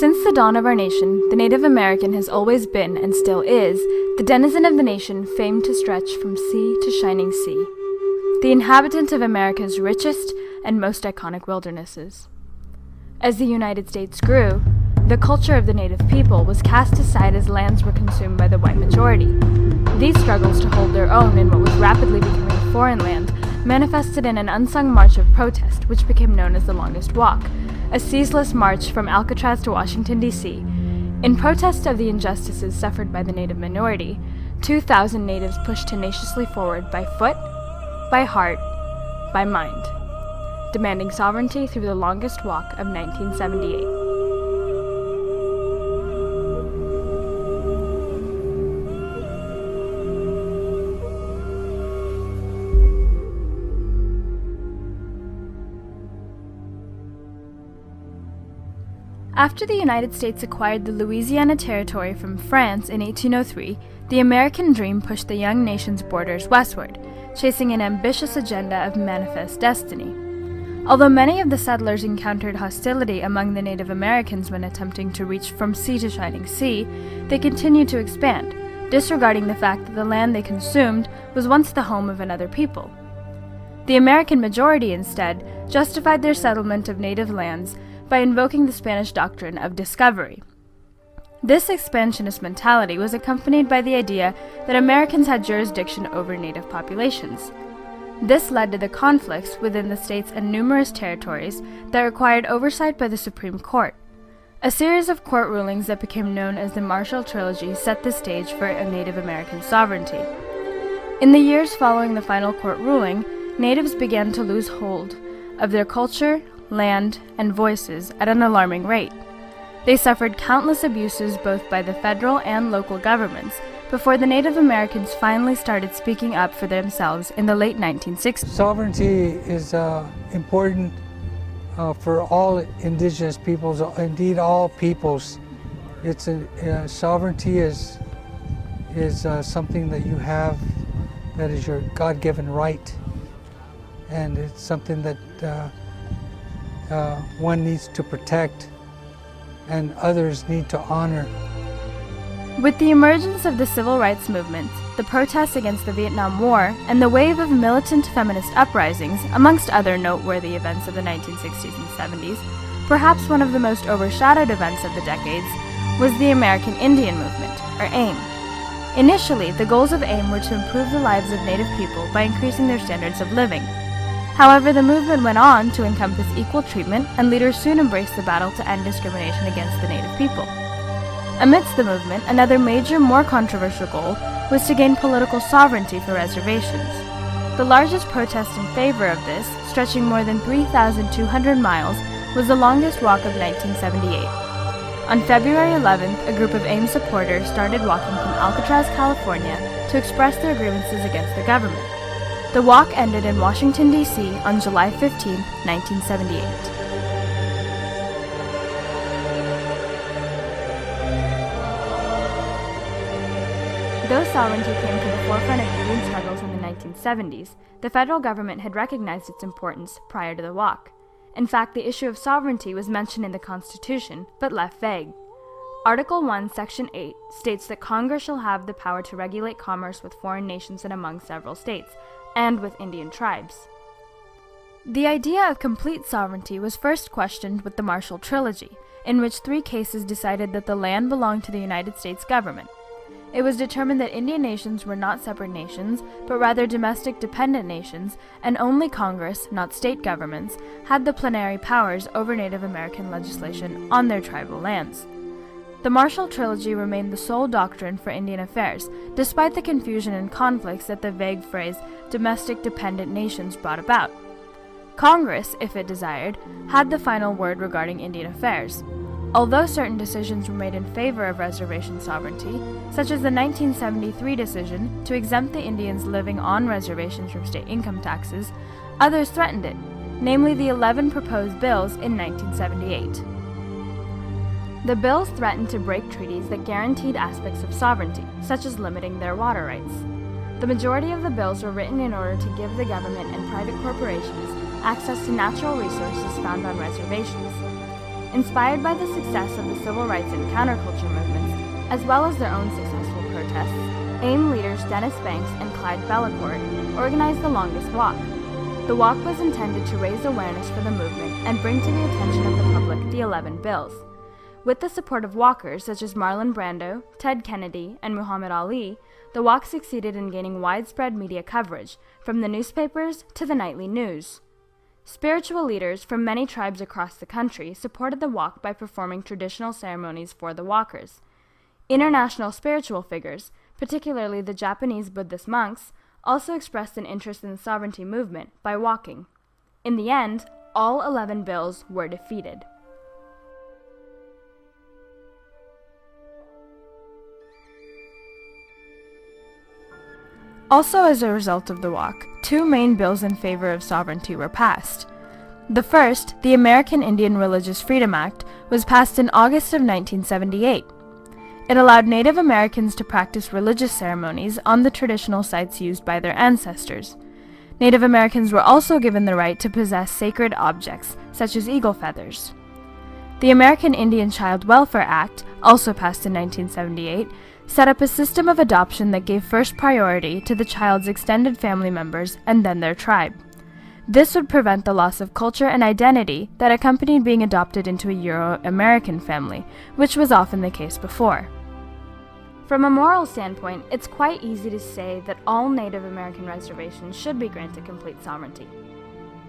Since the dawn of our nation, the Native American has always been, and still is, the denizen of the nation famed to stretch from sea to shining sea, the inhabitant of America's richest and most iconic wildernesses. As the United States grew, the culture of the Native people was cast aside as lands were consumed by the white majority. These struggles to hold their own in what was rapidly becoming a foreign land manifested in an unsung march of protest, which became known as the Longest Walk, a ceaseless march from Alcatraz to Washington, D.C. In protest of the injustices suffered by the Native minority, 2,000 Natives pushed tenaciously forward by foot, by heart, by mind, demanding sovereignty through the Longest Walk of 1978. After the United States acquired the Louisiana Territory from France in 1803, the American dream pushed the young nation's borders westward, chasing an ambitious agenda of manifest destiny. Although many of the settlers encountered hostility among the Native Americans when attempting to reach from sea to shining sea, they continued to expand, disregarding the fact that the land they consumed was once the home of another people. The American majority, instead, justified their settlement of native lands by invoking the Spanish doctrine of discovery. This expansionist mentality was accompanied by the idea that Americans had jurisdiction over native populations. This led to the conflicts within the states and numerous territories that required oversight by the Supreme Court. A series of court rulings that became known as the Marshall Trilogy set the stage for a Native American sovereignty. In the years following the final court ruling, Natives began to lose hold of their culture, land, and voices at an alarming rate. They suffered countless abuses both by the federal and local governments before the Native Americans finally started speaking up for themselves in the late 1960s. Sovereignty is important for all indigenous peoples, indeed all peoples. Sovereignty is something that you have that is your God-given right, and it's something that one needs to protect and others need to honor. With the emergence of the civil rights movement, the protests against the Vietnam War, and the wave of militant feminist uprisings, amongst other noteworthy events of the 1960s and 70s, perhaps one of the most overshadowed events of the decades was the American Indian Movement, or AIM. Initially, the goals of AIM were to improve the lives of Native people by increasing their standards of living. However, the movement went on to encompass equal treatment, and leaders soon embraced the battle to end discrimination against the Native people. Amidst the movement, another major, more controversial goal was to gain political sovereignty for reservations. The largest protest in favor of this, stretching more than 3,200 miles, was the Longest Walk of 1978. On February 11th, a group of AIM supporters started walking from Alcatraz, California, to express their grievances against the government. The walk ended in Washington, D.C. on July 15, 1978. Though sovereignty came to the forefront of Indian struggles in the 1970s, the federal government had recognized its importance prior to the walk. In fact, the issue of sovereignty was mentioned in the Constitution, but left vague. Article 1, Section 8 states that Congress shall have the power to regulate commerce with foreign nations and among several states, and with Indian tribes. The idea of complete sovereignty was first questioned with the Marshall Trilogy, in which 3 cases decided that the land belonged to the United States government. It was determined that Indian nations were not separate nations, but rather domestic dependent nations, and only Congress, not state governments, had the plenary powers over Native American legislation on their tribal lands. The Marshall Trilogy remained the sole doctrine for Indian affairs, despite the confusion and conflicts that the vague phrase domestic dependent nations brought about. Congress, if it desired, had the final word regarding Indian affairs. Although certain decisions were made in favor of reservation sovereignty, such as the 1973 decision to exempt the Indians living on reservations from state income taxes, others threatened it, namely the 11 proposed bills in 1978. The bills threatened to break treaties that guaranteed aspects of sovereignty, such as limiting their water rights. The majority of the bills were written in order to give the government and private corporations access to natural resources found on reservations. Inspired by the success of the civil rights and counterculture movements, as well as their own successful protests, AIM leaders Dennis Banks and Clyde Bellecourt organized the longest walk. The walk was intended to raise awareness for the movement and bring to the attention of the public the 11 bills. With the support of walkers such as Marlon Brando, Ted Kennedy, and Muhammad Ali, the walk succeeded in gaining widespread media coverage, from the newspapers to the nightly news. Spiritual leaders from many tribes across the country supported the walk by performing traditional ceremonies for the walkers. International spiritual figures, particularly the Japanese Buddhist monks, also expressed an interest in the sovereignty movement by walking. In the end, all 11 bills were defeated. Also, as a result of the walk, two main bills in favor of sovereignty were passed. The first, the American Indian Religious Freedom Act, was passed in August of 1978. It allowed Native Americans to practice religious ceremonies on the traditional sites used by their ancestors. Native Americans were also given the right to possess sacred objects, such as eagle feathers. The American Indian Child Welfare Act, also passed in 1978, set up a system of adoption that gave first priority to the child's extended family members and then their tribe. This would prevent the loss of culture and identity that accompanied being adopted into a Euro-American family, which was often the case before. From a moral standpoint, it's quite easy to say that all Native American reservations should be granted complete sovereignty.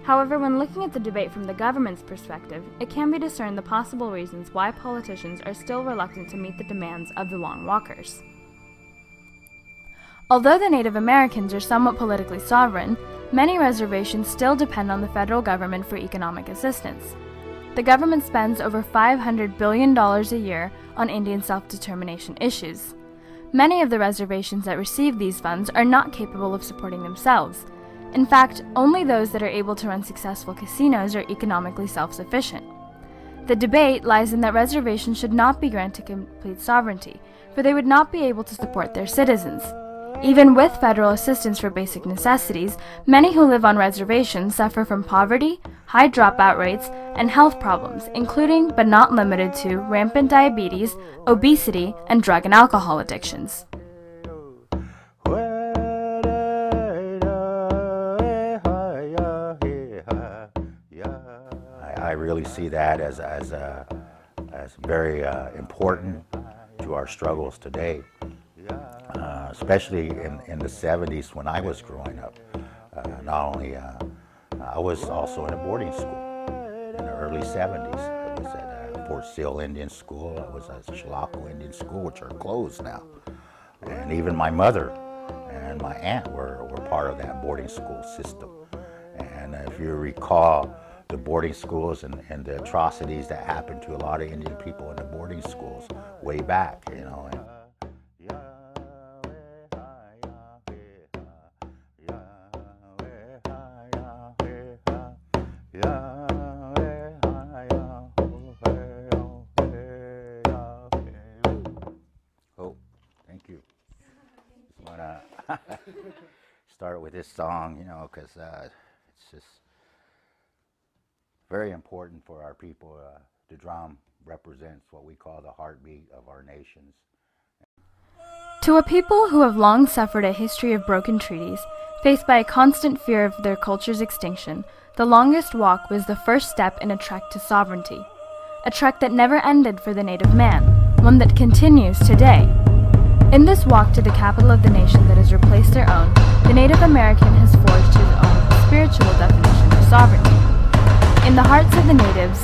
However, when looking at the debate from the government's perspective, it can be discerned the possible reasons why politicians are still reluctant to meet the demands of the long walkers. Although the Native Americans are somewhat politically sovereign, many reservations still depend on the federal government for economic assistance. The government spends over $500 billion a year on Indian self-determination issues. Many of the reservations that receive these funds are not capable of supporting themselves. In fact, only those that are able to run successful casinos are economically self-sufficient. The debate lies in that reservations should not be granted complete sovereignty, for they would not be able to support their citizens. Even with federal assistance for basic necessities, many who live on reservations suffer from poverty, high dropout rates, and health problems, including but not limited to rampant diabetes, obesity, and drug and alcohol addictions. I really see that as very important to our struggles today, especially in the 70s when I was growing up. Not only, I was also in a boarding school in the early 70s. I was at Fort Sill Indian School, I was at Chilocco Indian School, which are closed now. And even my mother and my aunt were part of that boarding school system. And if you recall, the boarding schools and the atrocities that happened to a lot of Indian people in the boarding schools way back, you know. Oh, thank you. Just wanna start with this song, you know, because it's just very important for our people. The drum represents what we call the heartbeat of our nations. To a people who have long suffered a history of broken treaties, faced by a constant fear of their culture's extinction, the longest walk was the first step in a trek to sovereignty. A trek that never ended for the native man, one that continues today. In this walk to the capital of the nation that has replaced their own, the Native American has forged his own spiritual definition of sovereignty. In the hearts of the natives,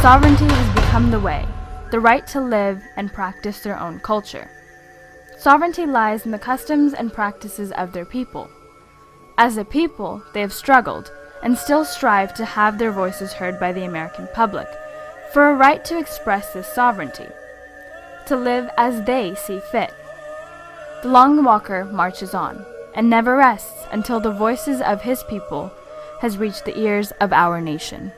sovereignty has become the way, the right to live and practice their own culture. Sovereignty lies in the customs and practices of their people. As a people, they have struggled, and still strive to have their voices heard by the American public, for a right to express this sovereignty, to live as they see fit. The long walker marches on, and never rests until the voices of his people has reached the ears of our nation.